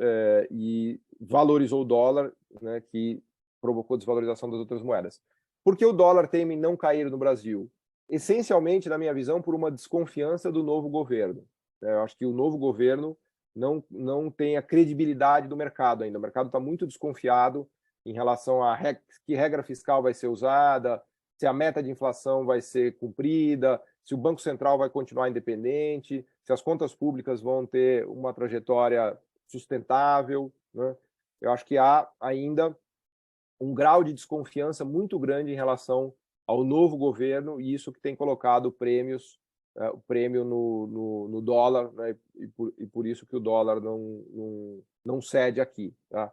Speaker 1: e valorizou o dólar, né, que provocou desvalorização das outras moedas. Por que o dólar teme em não cair no Brasil? Essencialmente, na minha visão, por uma desconfiança do novo governo. Eu acho que o novo governo não tem a credibilidade do mercado ainda. O mercado está muito desconfiado em relação a que regra fiscal vai ser usada, se a meta de inflação vai ser cumprida, se o Banco Central vai continuar independente, se as contas públicas vão ter uma trajetória sustentável, né? Eu acho que há ainda um grau de desconfiança muito grande em relação ao novo governo, e isso que tem colocado o prêmio no dólar, né? E por isso que o dólar não cede aqui, tá?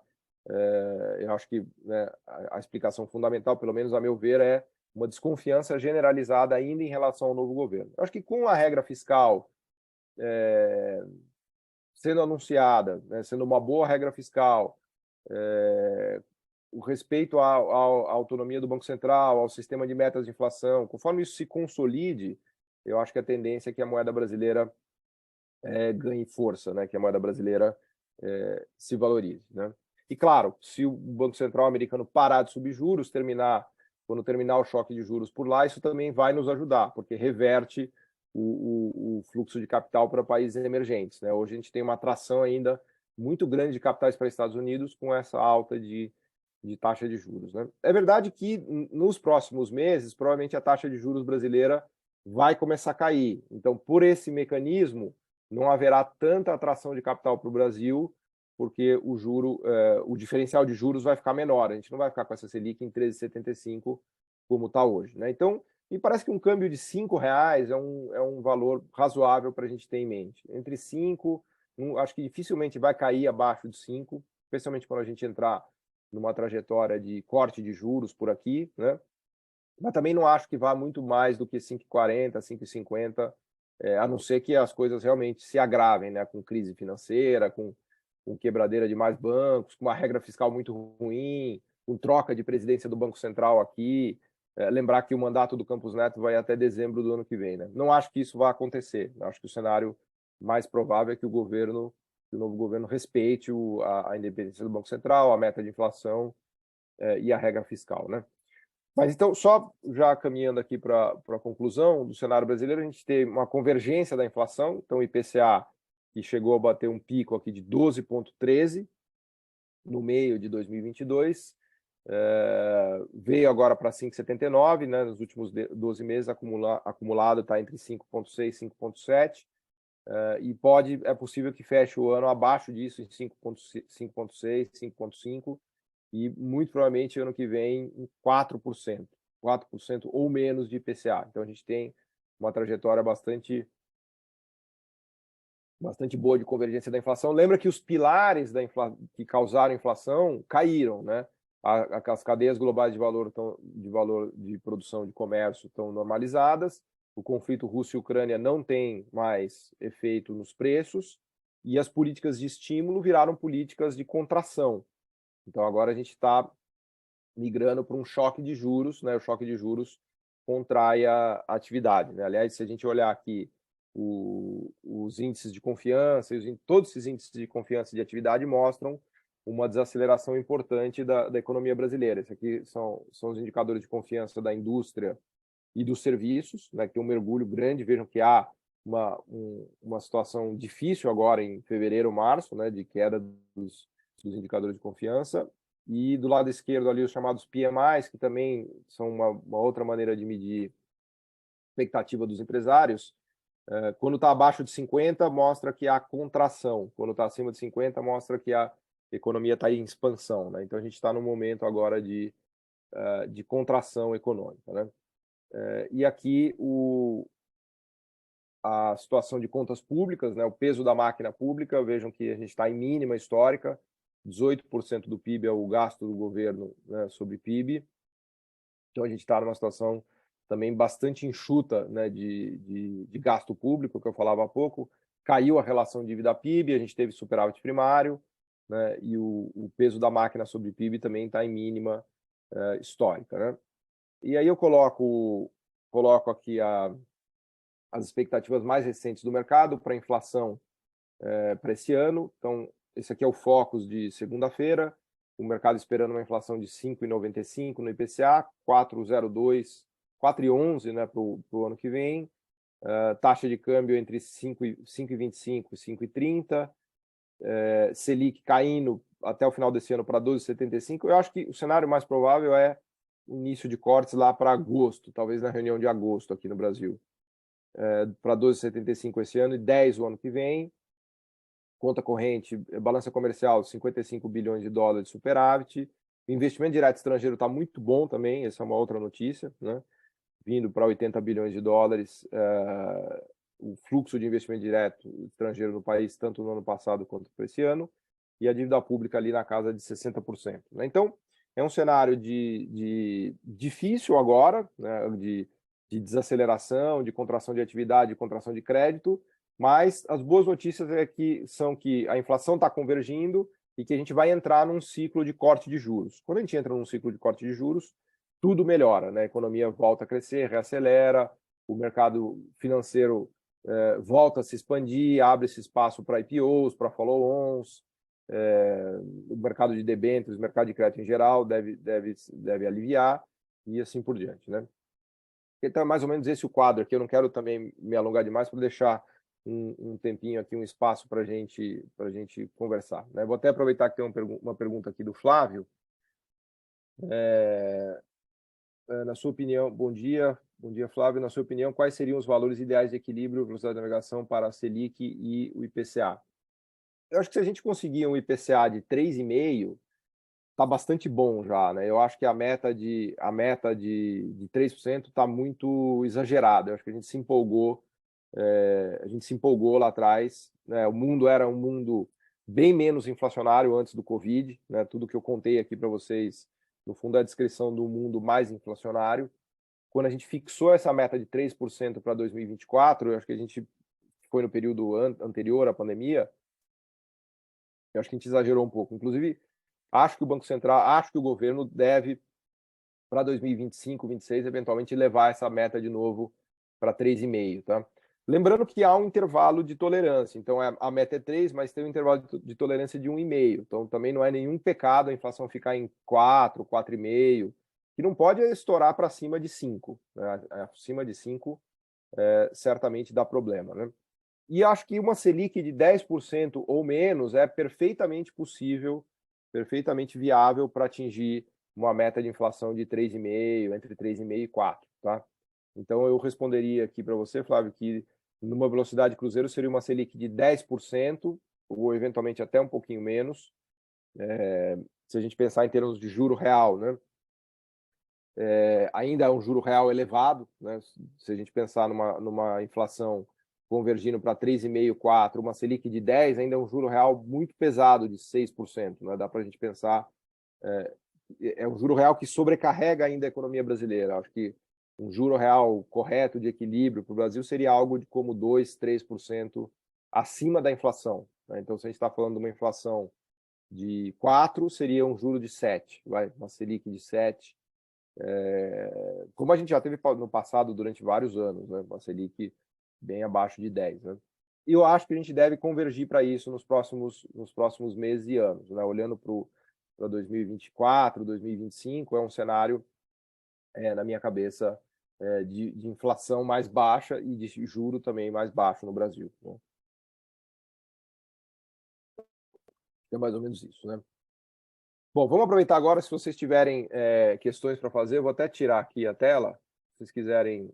Speaker 1: Eu acho que, né, a explicação fundamental, pelo menos a meu ver, é uma desconfiança generalizada ainda em relação ao novo governo. Eu acho que com a regra fiscal sendo anunciada, né, sendo uma boa regra fiscal, o respeito à autonomia do Banco Central, ao sistema de metas de inflação, conforme isso se consolide, eu acho que a tendência é que a moeda brasileira ganhe força, né? Que a moeda brasileira se valorize, né? E claro, se o Banco Central americano parar de subir juros, quando terminar o choque de juros por lá, isso também vai nos ajudar, porque reverte o fluxo de capital para países emergentes, né? Hoje a gente tem uma atração ainda muito grande de capitais para Estados Unidos com essa alta de taxa de juros, né? É verdade que nos próximos meses, provavelmente a taxa de juros brasileira vai começar a cair. Então, por esse mecanismo, não haverá tanta atração de capital para o Brasil, porque o diferencial de juros vai ficar menor. A gente não vai ficar com essa Selic em 13,75 como está hoje, né? Então, me parece que um câmbio de R$ 5 é um valor razoável para a gente ter em mente. Entre 5, acho que dificilmente vai cair abaixo de 5, especialmente quando a gente entrar numa trajetória de corte de juros por aqui, né? Mas também não acho que vá muito mais do que 5,40, 5,50, a não ser que as coisas realmente se agravem, né? Com crise financeira, com quebradeira de mais bancos, com uma regra fiscal muito ruim, com troca de presidência do Banco Central aqui. Lembrar que o mandato do Campos Neto vai até dezembro do ano que vem, né? Não acho que isso vá acontecer. Acho que o cenário mais provável é que o novo governo respeite a independência do Banco Central, a meta de inflação e a regra fiscal, né? Mas então, só já caminhando aqui para a conclusão do cenário brasileiro, a gente tem uma convergência da inflação. Então, o IPCA, que chegou a bater um pico aqui de 12,13 no meio de 2022, veio agora para 5,79, né? Nos últimos 12 meses, acumulado está entre 5,6 e 5,7, e é possível que feche o ano abaixo disso, em 5,6, 5,5, e muito provavelmente ano que vem em 4% ou menos de IPCA. Então a gente tem uma trajetória bastante boa de convergência da inflação. Lembra que os pilares que causaram inflação caíram, né? As cadeias globais de valor de produção de comércio estão normalizadas, o conflito Rússia e Ucrânia não tem mais efeito nos preços e as políticas de estímulo viraram políticas de contração. Então agora a gente está migrando para um choque de juros, né? O choque de juros contrai a atividade, né? Aliás, se a gente olhar aqui os índices de confiança, todos esses índices de confiança e de atividade mostram uma desaceleração importante da economia brasileira. Esses aqui são os indicadores de confiança da indústria e dos serviços, né, que tem um mergulho grande. Vejam que há uma situação difícil agora em fevereiro, março, né, de queda dos indicadores de confiança. E do lado esquerdo ali os chamados PMIs, que também são uma outra maneira de medir expectativa dos empresários. Quando está abaixo de 50, mostra que há contração. Quando está acima de 50, mostra que a economia está em expansão, né? Então a gente está no momento agora de contração econômica, né? E aqui a situação de contas públicas, né? O peso da máquina pública, vejam que a gente está em mínima histórica, 18% do PIB é o gasto do governo, né, sobre PIB. Então a gente está numa situação também bastante enxuta, né, de gasto público, que eu falava há pouco. Caiu a relação dívida-PIB, a gente teve superávit primário, né, e o peso da máquina sobre PIB também está em mínima histórica, né? E aí eu coloco aqui as expectativas mais recentes do mercado para a inflação para esse ano. Então, esse aqui é o Focus de segunda-feira, o mercado esperando uma inflação de 5,95 no IPCA, 4,11, né, para o ano que vem, taxa de câmbio entre 5,25 e 5,30, Selic caindo até o final desse ano para 12,75. Eu acho que o cenário mais provável é o início de cortes lá para agosto, talvez na reunião de agosto aqui no Brasil, para 12,75 esse ano e 10 o ano que vem. Conta corrente, balança comercial, 55 bilhões de dólares de superávit. O investimento direto estrangeiro está muito bom também, essa é uma outra notícia, né? Vindo para 80 bilhões de dólares, o fluxo de investimento direto estrangeiro no país, tanto no ano passado quanto para esse ano, e a dívida pública ali na casa de 60%. Né? Então, é um cenário de difícil agora, né? de desaceleração, de contração de atividade, de contração de crédito, mas as boas notícias são que a inflação está convergindo e que a gente vai entrar num ciclo de corte de juros. Quando a gente entra num ciclo de corte de juros, tudo melhora, né? A economia volta a crescer, reacelera, o mercado financeiro volta a se expandir, abre esse espaço para IPOs, para follow-ons, o mercado de debêntures, o mercado de crédito em geral deve aliviar e assim por diante, né? Então é mais ou menos esse o quadro aqui. Eu não quero também me alongar demais para deixar um tempinho aqui, um espaço para a gente conversar, né? Vou até aproveitar que tem uma pergunta aqui do Flávio. Na sua opinião, bom dia Flávio, na sua opinião, quais seriam os valores ideais de equilíbrio, velocidade de navegação para a Selic e o IPCA? Eu acho que se a gente conseguir um IPCA de 3,5, está bastante bom já, né? Eu acho que a meta de 3% está muito exagerada. Eu acho que a gente se empolgou lá atrás, né? O mundo era um mundo bem menos inflacionário antes do Covid, né? Tudo que eu contei aqui para vocês, no fundo, é a descrição do mundo mais inflacionário. Quando a gente fixou essa meta de 3% para 2024, eu acho que a gente foi no período anterior à pandemia, eu acho que a gente exagerou um pouco. Inclusive, acho que o Banco Central, acho que o governo deve, para 2025, 2026, eventualmente levar essa meta de novo para 3,5, tá? Lembrando que há um intervalo de tolerância. Então, a meta é 3, mas tem um intervalo de tolerância de 1,5. Então, também não é nenhum pecado a inflação ficar em 4, 4,5, que não pode estourar para cima de 5. Né? Acima de 5 certamente dá problema, né? E acho que uma Selic de 10% ou menos é perfeitamente possível, perfeitamente viável para atingir uma meta de inflação de 3,5, entre 3,5 e 4, tá? Então eu responderia aqui para você, Flávio, que numa velocidade cruzeiro seria uma Selic de 10%, ou eventualmente até um pouquinho menos, se a gente pensar em termos de juro real, né? Ainda é um juro real elevado, né? Se a gente pensar numa inflação convergindo para 3,5%, 4%, uma Selic de 10%, ainda é um juro real muito pesado, de 6%. Né? Dá para a gente pensar, é um juro real que sobrecarrega ainda a economia brasileira. Acho que um juro real correto, de equilíbrio para o Brasil, seria algo de como 2%, 3% acima da inflação. Né? Então, se a gente está falando de uma inflação de 4%, seria um juro de 7%, uma Selic de 7%. Como a gente já teve no passado durante vários anos, né? Uma Selic bem abaixo de 10%. Né? E eu acho que a gente deve convergir para isso nos próximos meses e anos. Né? Olhando para 2024, 2025, é um cenário, na minha cabeça, de inflação mais baixa e de juro também mais baixo no Brasil. Né? É mais ou menos isso, né? Bom, vamos aproveitar agora, se vocês tiverem questões para fazer, eu vou até tirar aqui a tela, se vocês quiserem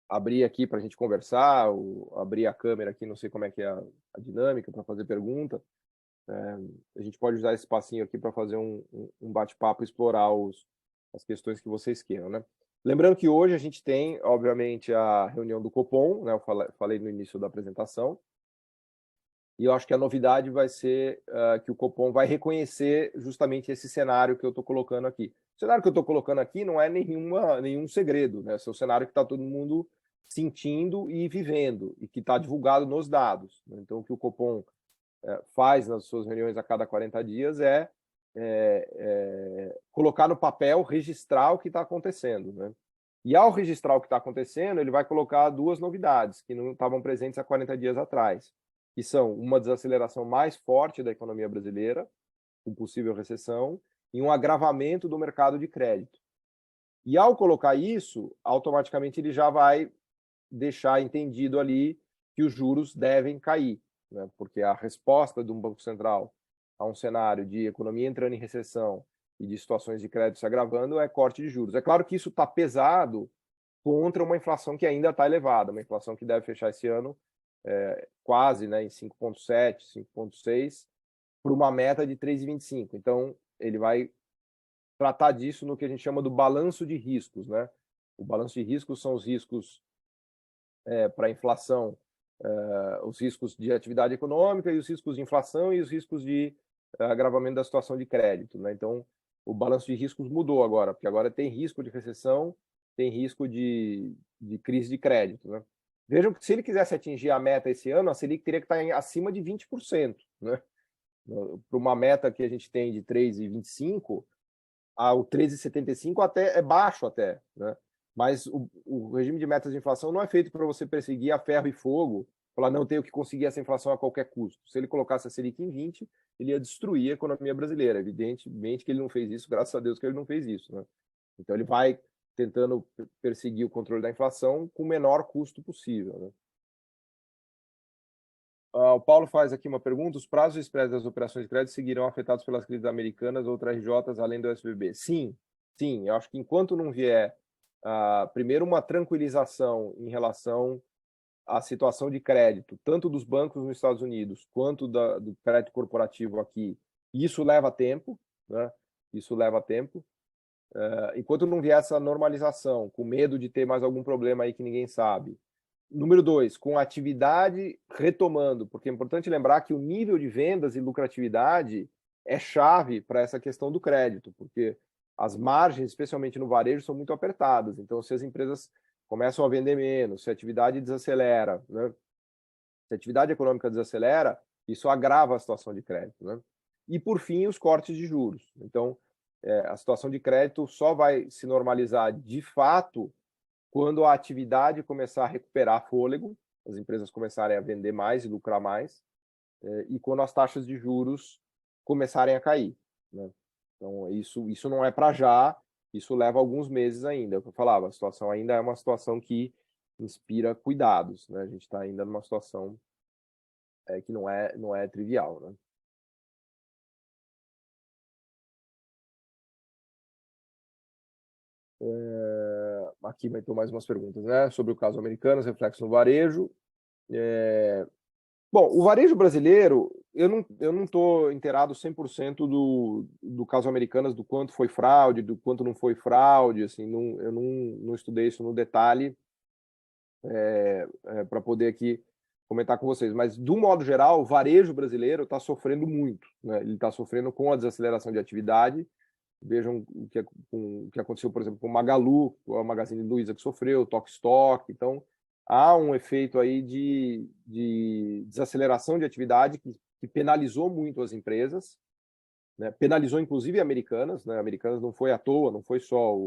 Speaker 1: abrir aqui para a gente conversar, ou abrir a câmera aqui, não sei como é que é a dinâmica para fazer pergunta. A gente pode usar esse espacinho aqui para fazer um bate-papo, explorar as questões que vocês queiram, né? Lembrando que hoje a gente tem, obviamente, a reunião do Copom, né? Eu falei no início da apresentação, e eu acho que a novidade vai ser que o Copom vai reconhecer justamente esse cenário que eu estou colocando aqui. O cenário que eu estou colocando aqui não é nenhum segredo, né? Esse é o cenário que está todo mundo sentindo e vivendo, e que está divulgado nos dados. Né? Então, o que o Copom faz nas suas reuniões a cada 40 dias é colocar no papel, registrar o que está acontecendo. Né? E ao registrar o que está acontecendo, ele vai colocar duas novidades que não estavam presentes há 40 dias atrás, que são uma desaceleração mais forte da economia brasileira, com possível recessão, e um agravamento do mercado de crédito. E ao colocar isso, automaticamente ele já vai deixar entendido ali que os juros devem cair, né? Porque a resposta de um Banco Central a um cenário de economia entrando em recessão e de situações de crédito se agravando é corte de juros. É claro que isso está pesado contra uma inflação que ainda está elevada, uma inflação que deve fechar esse ano quase, né, em 5,7, 5,6, para uma meta de 3,25. Então, ele vai tratar disso no que a gente chama do balanço de riscos. Né? O balanço de riscos são os riscos para a inflação, os riscos de atividade econômica e os riscos de inflação e os riscos de agravamento da situação de crédito. Né? Então, o balanço de riscos mudou agora, porque agora tem risco de recessão, tem risco de crise de crédito. Né? Vejam que se ele quisesse atingir a meta esse ano, a Selic teria que estar acima de 20%. Né? Para uma meta que a gente tem de 3,25, o 13,75 até é baixo até, né? Mas o regime de metas de inflação não é feito para você perseguir a ferro e fogo, falar, não, tenho que conseguir essa inflação a qualquer custo. Se ele colocasse a Selic em 20, ele ia destruir a economia brasileira. Evidentemente que ele não fez isso, graças a Deus que ele não fez isso. Né? Então ele vai tentando perseguir o controle da inflação com o menor custo possível. Né? O Paulo faz aqui uma pergunta: os prazos e spreads das operações de crédito seguirão afetados pelas crises americanas ou outras RJs além do SVB? Sim, sim. Eu acho que enquanto não vier, primeiro, uma tranquilização em relação à situação de crédito, tanto dos bancos nos Estados Unidos quanto do crédito corporativo aqui, isso leva tempo, né? Isso leva tempo. Enquanto não vier essa normalização, com medo de ter mais algum problema aí que ninguém sabe. Número 2, com a atividade retomando, porque é importante lembrar que o nível de vendas e lucratividade é chave para essa questão do crédito, porque as margens, especialmente no varejo, são muito apertadas. Então, se as empresas começam a vender menos, se a atividade desacelera, né? Se a atividade econômica desacelera, isso agrava a situação de crédito. Né? E, por fim, os cortes de juros. Então, a situação de crédito só vai se normalizar de fato quando a atividade começar a recuperar fôlego, as empresas começarem a vender mais e lucrar mais, e quando as taxas de juros começarem a cair. Né? Então, isso não é para já, isso leva alguns meses ainda. É o que eu falava, a situação ainda é uma situação que inspira cuidados. Né? A gente está ainda numa situação que não é trivial. Né? Aqui vai ter mais umas perguntas, né? Sobre o caso americano, reflexo no varejo. Bom, o varejo brasileiro, eu não estou inteirado 100% do caso Americanas, do quanto foi fraude, do quanto não foi fraude, assim, eu não estudei isso no detalhe para poder aqui comentar com vocês. Mas, de um modo geral, o varejo brasileiro está sofrendo muito, né? Ele está sofrendo com a desaceleração de atividade. Vejam o que aconteceu, por exemplo, com o Magalu, a Magazine Luiza que sofreu, o Tok Stock. Então, há um efeito aí de desaceleração de atividade que penalizou muito as empresas, né? Penalizou inclusive Americanas, né? Americanas não foi à toa, não foi só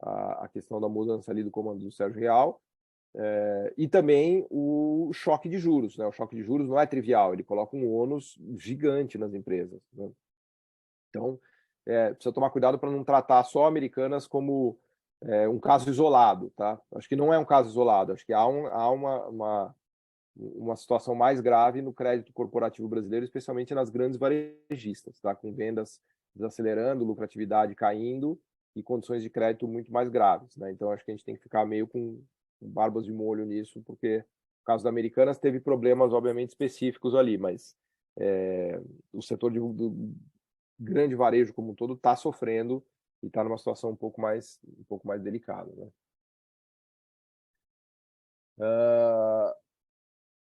Speaker 1: a questão da mudança ali do comando do Sérgio Real, e também o choque de juros, né? O choque de juros não é trivial, ele coloca um ônus gigante nas empresas, né? Então, precisa tomar cuidado para não tratar só Americanas como um caso isolado, tá? Acho que não é um caso isolado, acho que há uma situação mais grave no crédito corporativo brasileiro, especialmente nas grandes varejistas, tá? Com vendas desacelerando, lucratividade caindo e condições de crédito muito mais graves, né? Então, acho que a gente tem que ficar meio com barbas de molho nisso, porque o caso da Americanas teve problemas, obviamente, específicos ali, mas o setor do grande varejo como um todo está sofrendo e está numa situação um pouco mais delicada, né?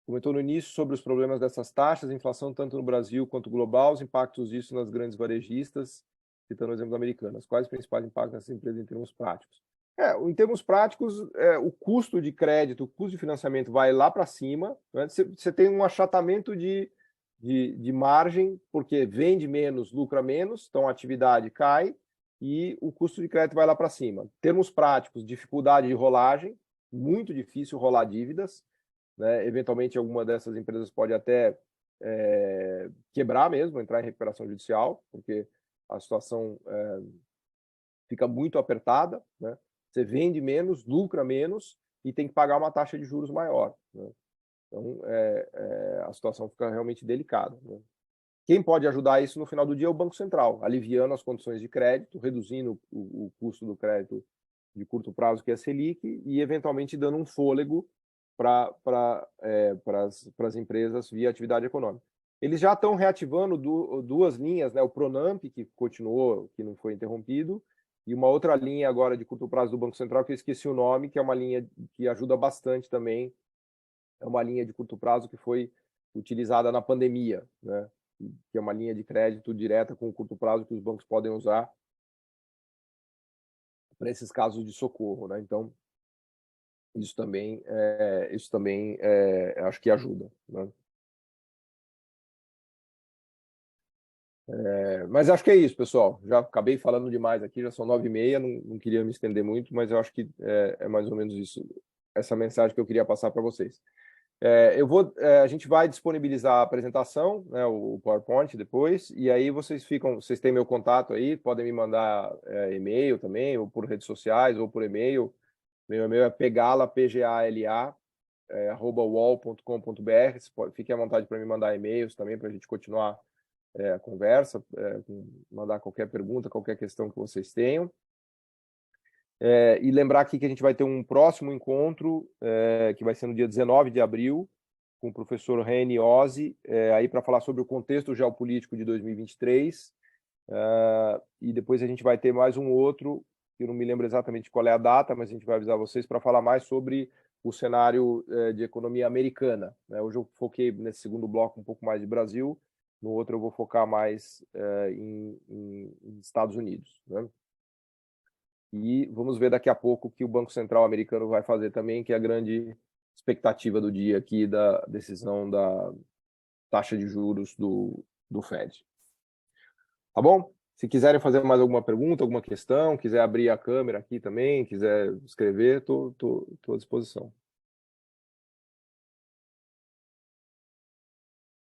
Speaker 1: Comentou no início sobre os problemas dessas taxas, inflação tanto no Brasil quanto global, os impactos disso nas grandes varejistas, citando o exemplo da Americanas. Quais os principais impactos dessas empresas em termos práticos? Em termos práticos, o custo de crédito, o custo de financiamento vai lá para cima, né? Você tem um achatamento de margem, porque vende menos, lucra menos, então a atividade cai e o custo de crédito vai lá para cima. Termos práticos, dificuldade de rolagem, muito difícil rolar dívidas, né? Eventualmente, alguma dessas empresas pode até quebrar mesmo, entrar em recuperação judicial, porque a situação fica muito apertada, né? Você vende menos, lucra menos e tem que pagar uma taxa de juros maior, né? Então, a situação fica realmente delicada, né? Quem pode ajudar isso no final do dia é o Banco Central, aliviando as condições de crédito, reduzindo o custo do crédito de curto prazo, que é a Selic, e eventualmente dando um fôlego para as empresas via atividade econômica. Eles já estão reativando duas linhas, né? O Pronamp, que continuou, que não foi interrompido, e uma outra linha agora de curto prazo do Banco Central, que eu esqueci o nome, que é uma linha que ajuda bastante também. É uma linha de curto prazo que foi utilizada na pandemia, né? Que é uma linha de crédito direta com curto prazo que os bancos podem usar para esses casos de socorro, né? Então, isso também acho que ajuda, né? Mas acho que é isso, pessoal. Já acabei falando demais aqui, já são 9h30, não queria me estender muito, mas eu acho que é mais ou menos isso, essa mensagem que eu queria passar para vocês. A gente vai disponibilizar a apresentação, né, o PowerPoint depois, e aí vocês têm meu contato aí, podem me mandar e-mail também, ou por redes sociais, ou por e-mail. Meu e-mail é pegala, pgala, @uol.com.br. Fiquem à vontade para me mandar e-mails também, para a gente continuar a conversa, mandar qualquer pergunta, qualquer questão que vocês tenham. E lembrar aqui que a gente vai ter um próximo encontro, que vai ser no dia 19 de abril, com o professor Reni Ozzi, aí para falar sobre o contexto geopolítico de 2023. E depois a gente vai ter mais um outro, que eu não me lembro exatamente qual é a data, mas a gente vai avisar vocês para falar mais sobre o cenário de economia americana, né? Hoje eu foquei nesse segundo bloco um pouco mais de Brasil, no outro eu vou focar mais em Estados Unidos, né? E vamos ver daqui a pouco o que o Banco Central americano vai fazer também, que é a grande expectativa do dia aqui da decisão da taxa de juros do Fed. Tá bom? Se quiserem fazer mais alguma pergunta, alguma questão, quiser abrir a câmera aqui também, quiser escrever, estou à disposição.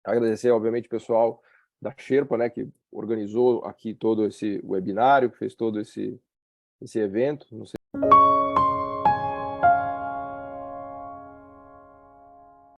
Speaker 1: Agradecer, obviamente, o pessoal da Sherpa, né, que organizou aqui todo esse webinário, que fez todo esse evento. Não sei